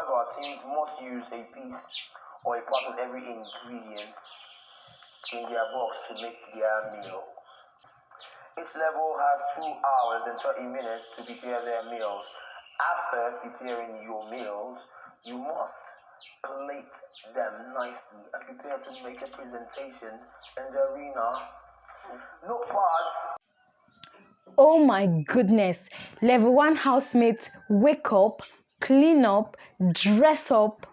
our teams must use a piece or a part of every ingredient in their box to make their meal. Each level has 2 hours and 30 minutes to prepare their meals. After preparing your meals, you must plate them nicely and prepare to make a presentation in the arena. No parts. Oh my goodness. Level 1 housemates wake up, clean up, dress up.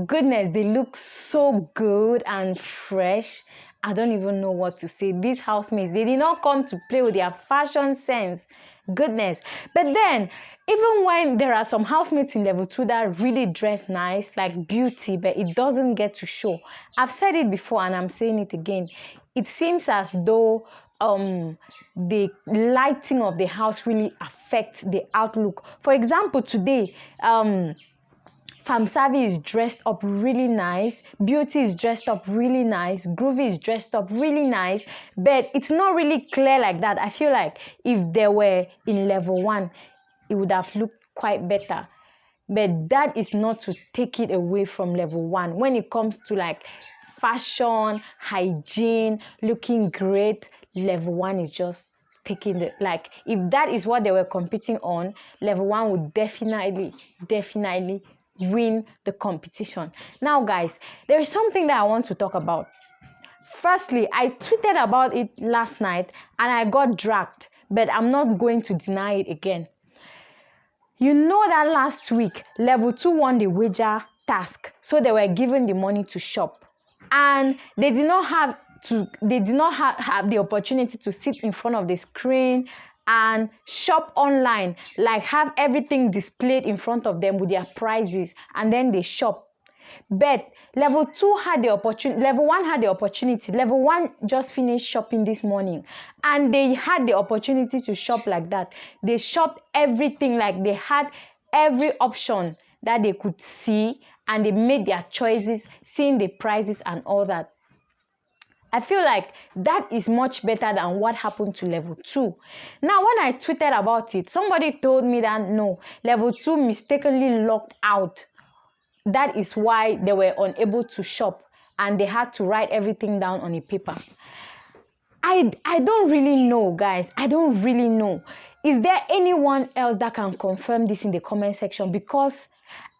Goodness, they look so good and fresh. I don't even know what to say. These housemates, they did not come to play with their fashion sense. Goodness. But then, even when there are some housemates in level 2 that really dress nice, like beauty, but it doesn't get to show. I've said it before and I'm saying it again. It seems as though the lighting of the house really affects the outlook. For example, today, Famsavi is dressed up really nice, Beauty is dressed up really nice, Groovy is dressed up really nice, but it's not really clear like that. I feel like if they were in level 1, it would have looked quite better. But that is not to take it away from level 1. When it comes to like fashion, hygiene, looking great, level 1 is just taking the, like, if that is what they were competing on, level 1 would definitely win the competition. Now guys, there is something that I want to talk about. Firstly, I tweeted about it last night and I got dragged, but I'm not going to deny it again. You know that last week level 2 won the wager task, so they were given the money to shop, and they did not have the opportunity to sit in front of the screen and shop online, like have everything displayed in front of them with their prices and then they shop. But level 2 had the opportunity, level 1 had the opportunity. Level 1 just finished shopping this morning and they had the opportunity to shop like that. They shopped everything, like they had every option that they could see and they made their choices, seeing the prices and all that. I feel like that is much better than what happened to level 2. Now, when I tweeted about it, somebody told me that no, level 2 mistakenly logged out. That is why they were unable to shop and they had to write everything down on a paper. I don't really know, guys. I don't really know. Is there anyone else that can confirm this in the comment section? Because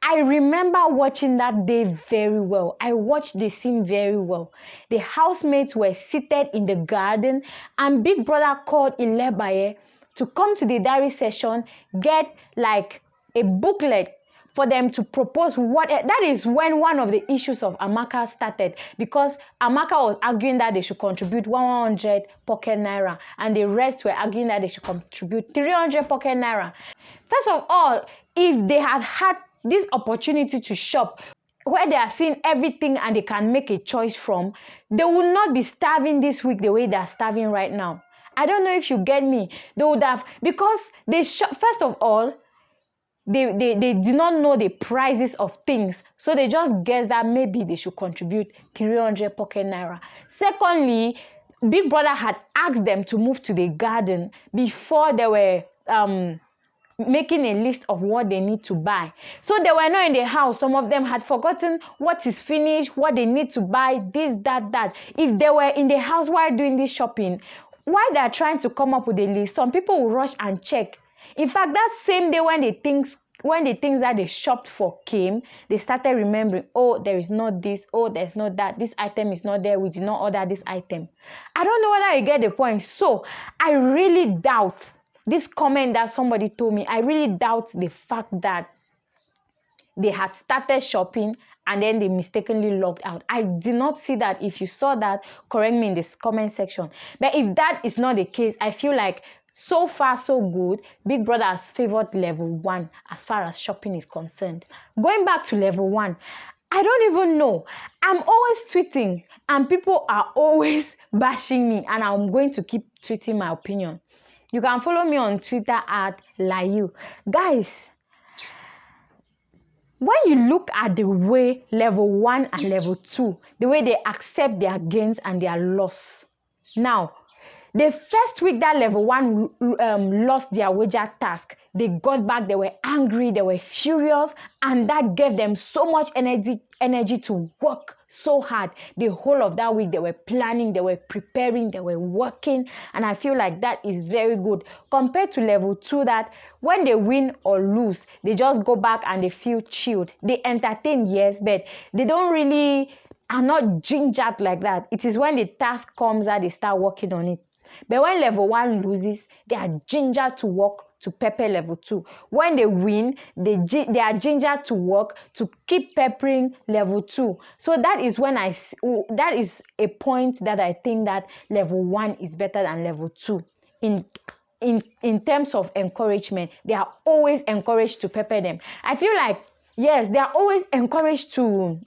I remember watching that day very well. I watched the scene very well. The housemates were seated in the garden and Big Brother called Bbnaija to come to the diary session, get like a booklet for them to propose what. That is when one of the issues of Amaka started, because Amaka was arguing that they should contribute 100 pocket naira and the rest were arguing that they should contribute 300 pocket naira. First of all, if they had had this opportunity to shop where they are seeing everything and they can make a choice from, they will not be starving this week the way they are starving right now. I don't know if you get me. They would have, because they shop. First of all, they did not know the prices of things, so they just guessed that maybe they should contribute 300 pocket naira. Secondly, Big Brother had asked them to move to the garden before they were making a list of what they need to buy. So they were not in the house. Some of them had forgotten what is finished, what they need to buy, this, that. If they were in the house while doing this shopping, while they are trying to come up with a list, some people will rush and check. In fact, that same day when the things that they shopped for came, they started remembering, oh, there is not this, oh, there's not that, this item is not there, we did not order this item. I don't know whether you get the point. So I really doubt this comment that somebody told me. I really doubt the fact that they had started shopping and then they mistakenly logged out. I did not see that. If you saw that, correct me in this comment section. But if that is not the case, I feel like so far so good. Big Brother has favored level 1 as far as shopping is concerned. Going back to level 1, I don't even know. I'm always tweeting and people are always bashing me, and I'm going to keep tweeting my opinion. You can follow me on Twitter at Layu. Guys, when you look at the way level 1 and level 2, the way they accept their gains and their loss. Now, The first week that level 1 lost their wager task, they got back, they were angry, they were furious, and that gave them so much energy to work so hard. The whole of that week, they were planning, they were preparing, they were working, and I feel like that is very good compared to level 2 that when they win or lose, they just go back and they feel chilled. They entertain, yes, but they don't really are not gingered like that. It is when the task comes that they start working on it. But when level 1 loses, they are gingered to work to pepper level 2. When they win, they are gingered to work to keep peppering level 2. So that is when that is a point that I think that level 1 is better than level 2 in terms of encouragement. They are always encouraged to pepper them. I feel like, yes, they are always encouraged to,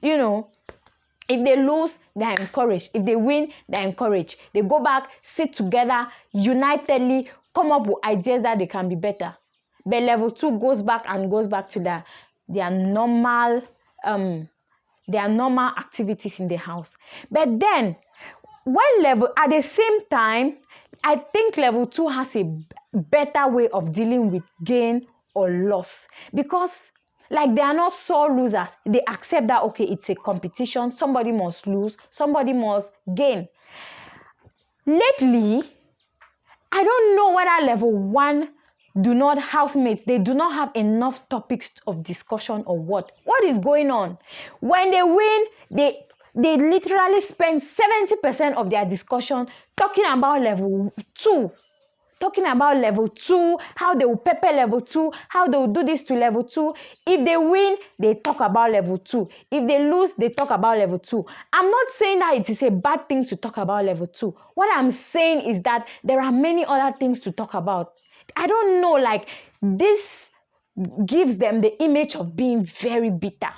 if they lose, they're encouraged. If they win, they're encouraged. They go back, sit together, unitedly, come up with ideas that they can be better. But level 2 goes back to their normal activities in the house. But then, at the same time, I think level 2 has a better way of dealing with gain or loss, because like they are not sore losers. They accept that, okay, it's a competition. Somebody must lose. Somebody must gain. Lately, I don't know whether level 1 housemates, they do not have enough topics of discussion or what. What is going on? When they win, they literally spend 70% of their discussion talking about level 2. Talking about level 2, how they will pepper level 2, how they will do this to level 2. If they win, they talk about level 2. If they lose, they talk about level 2. I'm not saying that it is a bad thing to talk about level 2. What I'm saying is that there are many other things to talk about. I don't know, like this gives them the image of being very bitter.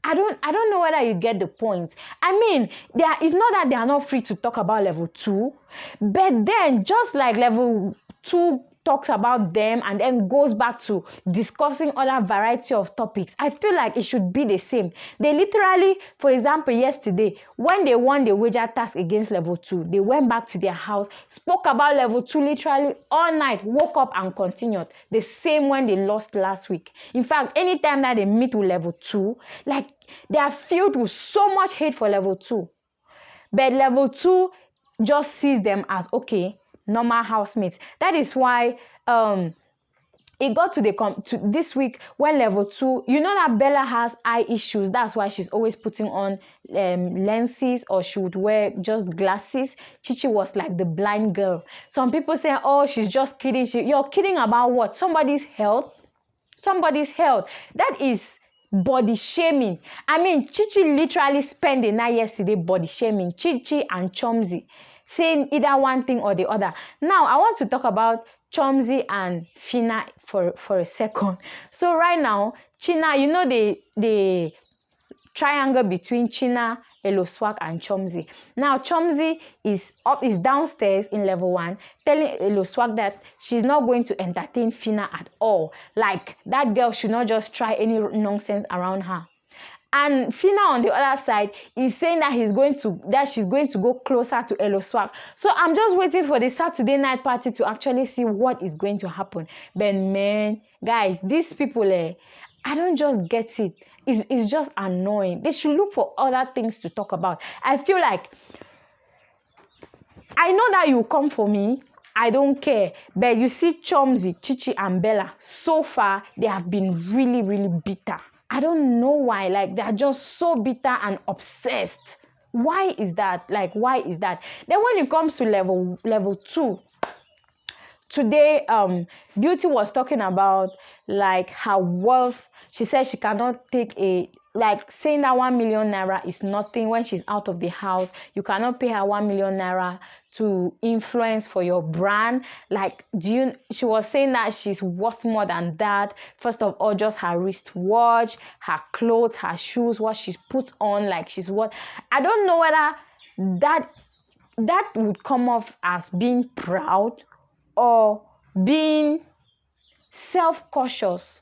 I don't know whether you get the point. I mean, it's not that they are not free to talk about level 2, but then just like level 2 talks about them and then goes back to discussing other variety of topics, I feel like it should be the same. They literally, for example, yesterday, when they won the wager task against level 2, they went back to their house, spoke about level 2 literally all night, woke up and continued. The same when they lost last week. In fact, anytime that they meet with level 2, like they are filled with so much hate for level 2. But level 2 just sees them as, okay, normal housemates. That is why it got to this week when level 2, that Bella has eye issues. That's why she's always putting on lenses, or she would wear just glasses. Chichi was like the blind girl. Some people say, oh, she's just kidding. You're kidding about what? Somebody's health. That is body shaming. I mean, Chichi literally spent the night yesterday body shaming Chichi and Chomzi, saying either one thing or the other. Now, I want to talk about Chomzi and Fina for a second. So right now, China, the triangle between China, Eloswak, and Chomzi. Now, Chomzi is downstairs in level 1, telling Eloswak that she's not going to entertain Fina at all. Like, that girl should not just try any nonsense around her. And Fina on the other side is saying that she's going to go closer to Eloswak. So I'm just waiting for the Saturday night party to actually see what is going to happen. But man, guys, these people, I don't just get it. It's just annoying. They should look for other things to talk about. I feel like, I know that you come for me. I don't care. But you see Chomzi, Chichi, and Bella, so far, they have been really, really bitter. I don't know why. Like, they're just so bitter and obsessed. Why is that? Like, why is that? Then when it comes to level 2, today, Beauty was talking about, like, her wealth. She said she cannot take saying that 1 million naira is nothing when she's out of the house. You cannot pay her 1 million naira to influence for your brand. Like, she was saying that she's worth more than that. First of all, just her wristwatch, her clothes, her shoes, what she's put on, like she's what. I don't know whether that would come off as being proud or being self-cautious.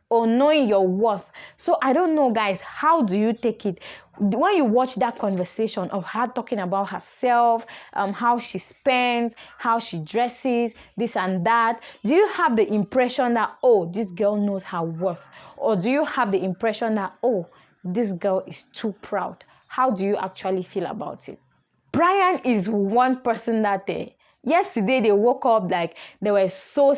or knowing your worth. So I don't know, guys, how do you take it when you watch that conversation of her talking about herself, how she spends, how she dresses, this and that? Do you have the impression that, oh, this girl knows her worth? Or do you have the impression that, oh, this girl is too proud? How do you actually feel about it? Brian is one person that yesterday they woke up like they were so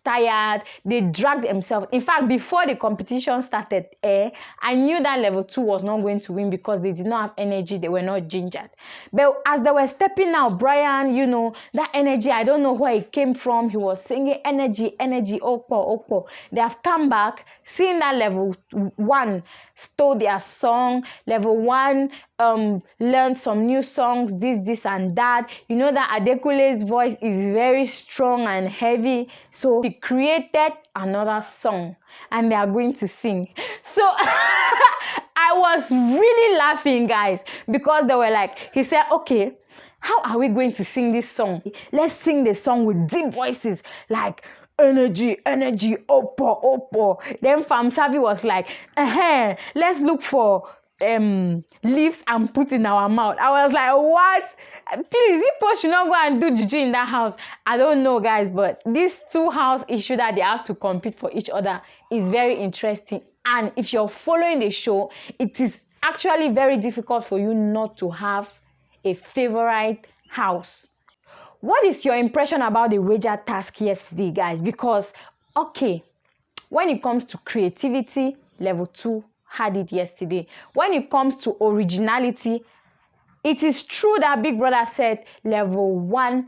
tired. They dragged themselves. In fact, before the competition started, I knew that level 2 was not going to win because they did not have energy. They were not gingered. But as they were stepping out, Brian, you know, that energy, I don't know where it came from. He was singing energy, energy, Okpo, Okpo. They have come back, seeing that level 1 stole their song. Level 1 learned some new songs, this and that. You know that Adekule's voice is very strong and heavy, so he created another song and they are going to sing. So I was really laughing, guys, because they were like, he said, okay, how are we going to sing this song? Let's sing the song with deep voices, like energy, energy, Oppo, Oppo. Then Famsavi was like, let's look for leaves and put in our mouth. I was like, what? Please, people should not go and do juju in that house. I don't know, guys, but this 2 house issue that they have to compete for each other is very interesting. And if you're following the show, it is actually very difficult for you not to have a favorite house. What is your impression about the wager task yesterday, guys? Because, okay, when it comes to creativity, level 2 had it yesterday. When it comes to originality, it is true that Big Brother said level 1,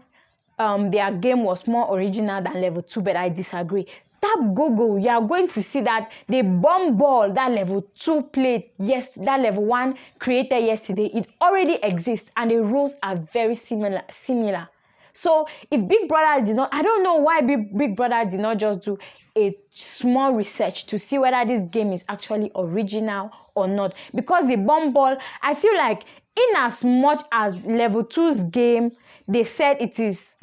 their game was more original than level 2, but I disagree. Tap Google, you are going to see that the bomb ball that level 2 played, yes, that level 1 created yesterday, it already exists and the rules are very similar. So if Big Brother did not, I don't know why Big Brother did not just do a small research to see whether this game is actually original or not. Because the bomb ball, I feel like in as much as level 2's game, they said it is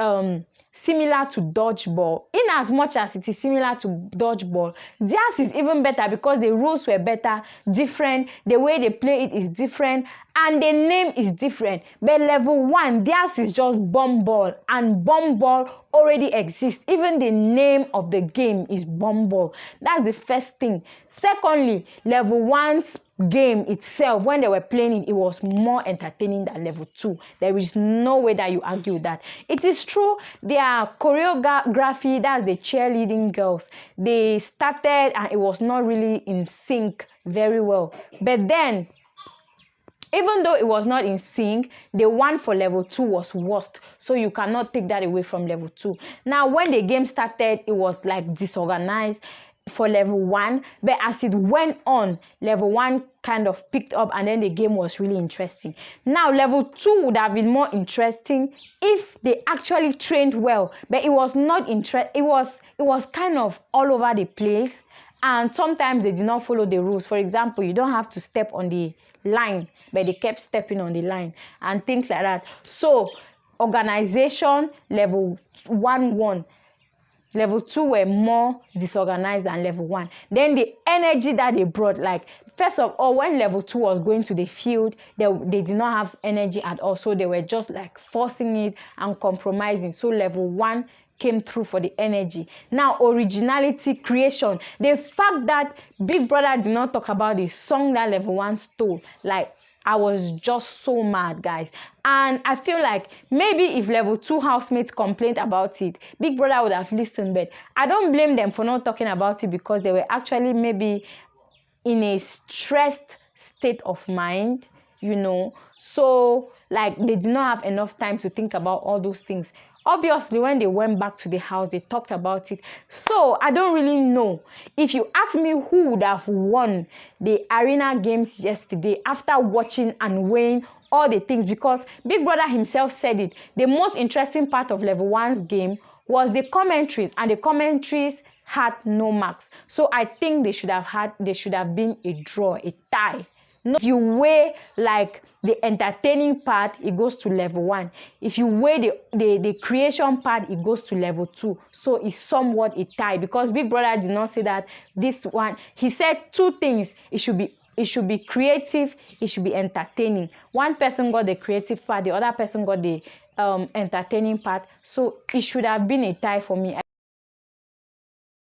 similar to dodgeball. In as much as it is similar to dodgeball, theirs is even better because the rules were better, different, the way they play it is different, and the name is different. But level 1, theirs is just bomb ball, and bomb ball already exists. Even the name of the game is bomb ball. That's the first thing. Secondly, level 1's game itself, when they were playing it, it was more entertaining than level 2. There is no way that you argue that. It is true, their choreography, that's the cheerleading girls, they started and it was not really in sync very well. But then, even though it was not in sync, the one for level 2 was worst. So you cannot take that away from level 2. Now, when the game started, it was like disorganized for level 1. But as it went on, level 1 kind of picked up and then the game was really interesting. Now, level 2 would have been more interesting if they actually trained well. But it was not it was kind of all over the place. And sometimes they did not follow the rules. For example, you don't have to step on the line, but they kept stepping on the line and things like that. So organization, level 1 won. Level 2 were more disorganized than level 1. Then the energy that they brought, like, first of all, when level 2 was going to the field, they did not have energy at all. So they were just like forcing it and compromising. So level 1 came through for the energy. Now, originality, creation. The fact that Big Brother did not talk about the song that level 1 stole, like, I was just so mad, guys. And I feel like maybe if level 2 housemates complained about it, Big Brother would have listened. But I don't blame them for not talking about it because they were actually maybe in a stressed state of mind, you know. So, like, they did not have enough time to think about all those things. Obviously, when they went back to the house, they talked about it. So, I don't really know. If you ask me who would have won the arena games yesterday after watching and weighing all the things, because Big Brother himself said it, the most interesting part of level 1's game was the commentaries, and the commentaries had no marks. So, I think they should have been a draw, a tie. No, if you weigh like the entertaining part, it goes to level 1. If you weigh the creation part, it goes to level 2. So it's somewhat a tie, because Big Brother did not say that this one. He said 2 things. It should be creative, it should be entertaining. One person got the creative part, the other person got the entertaining part. So it should have been a tie for me.